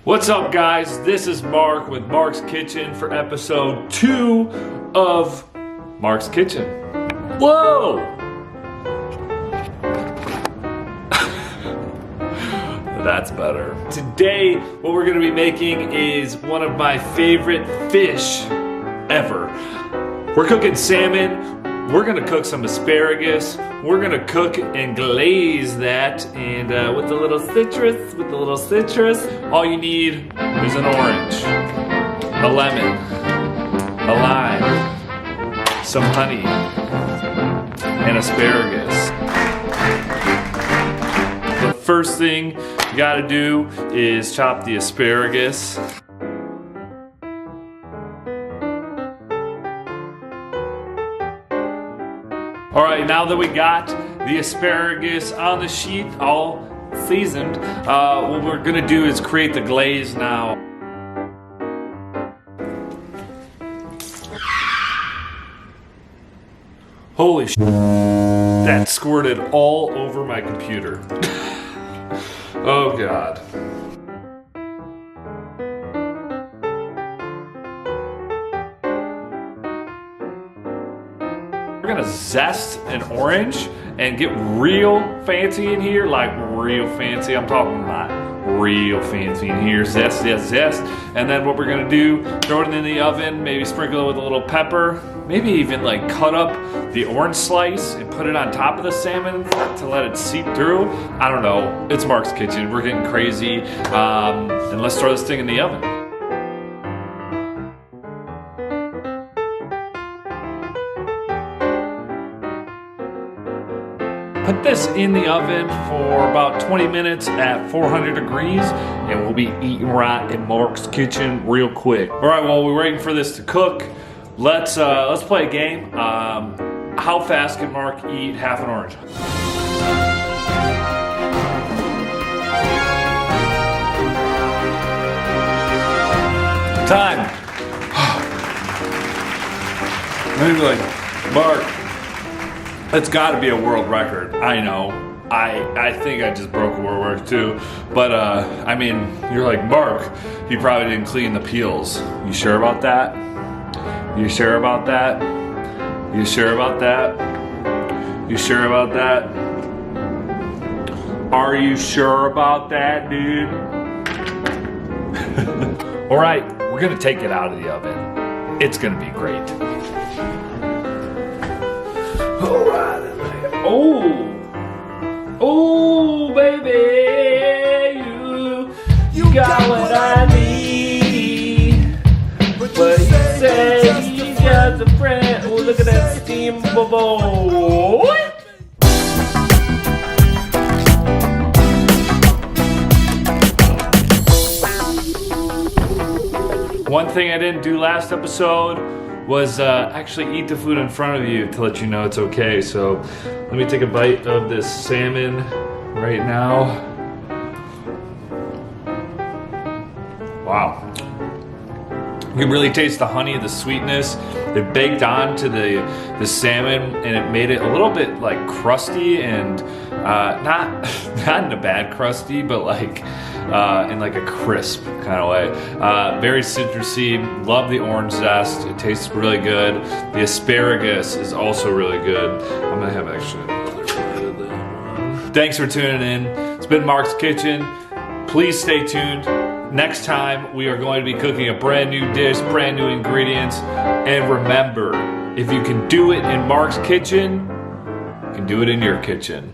What's up, guys? This is Mark with Mark's Kitchen for episode 2 of Mark's Kitchen. Whoa! That's better. Today, what we're gonna be making is one of my favorite fish ever. We're cooking salmon. We're gonna cook some asparagus. We're gonna cook and glaze that, and with a little citrus, all you need is an orange, a lemon, a lime, some honey, and asparagus. The first thing you gotta do is chop the asparagus. All right, now that we got the asparagus on the sheet, all seasoned, what we're gonna do is create the glaze now. Holy shit, that squirted all over my computer. Oh God. We're gonna zest an orange and get real fancy in here, like real fancy. I'm talking about real fancy in here. Zest, zest. And then what we're gonna do, throw it in the oven, maybe sprinkle it with a little pepper, maybe even like cut up the orange slice and put it on top of the salmon to let it seep through. I don't know, it's Mark's Kitchen. We're getting crazy. And let's throw this thing in the oven. Put this in the oven for about 20 minutes at 400 degrees, and we'll be eating right in Mark's Kitchen real quick. All right, while we're waiting for this to cook, let's play a game. How fast can Mark eat half an orange? Time. Maybe like, Mark, it's got to be a world record. I know. I think I just broke a world record too. But I mean, you're like, Mark, you probably didn't clean the peels. You sure about that? You sure about that? You sure about that? You sure about that? Are you sure about that, dude? All right, we're gonna take it out of the oven. It's gonna be great. Oh, baby, you got what I need. But you say you got a friend. Oh, look at that steam bubble. One thing I didn't do last episode was actually eat the food in front of you to let you know it's okay. So let me take a bite of this salmon right now. Wow. You can really taste the honey, the sweetness. It baked onto the salmon, and it made it a little bit like crusty, and not in a bad crusty, but like in like a crisp kind of way. Very citrusy. Love the orange zest. It tastes really good. The asparagus is also really good. I'm gonna have actually another bite of that one. Thanks for tuning in. It's been Mark's Kitchen. Please stay tuned. Next time, we are going to be cooking a brand new dish, brand new ingredients. And remember, if you can do it in Mark's Kitchen, you can do it in your kitchen.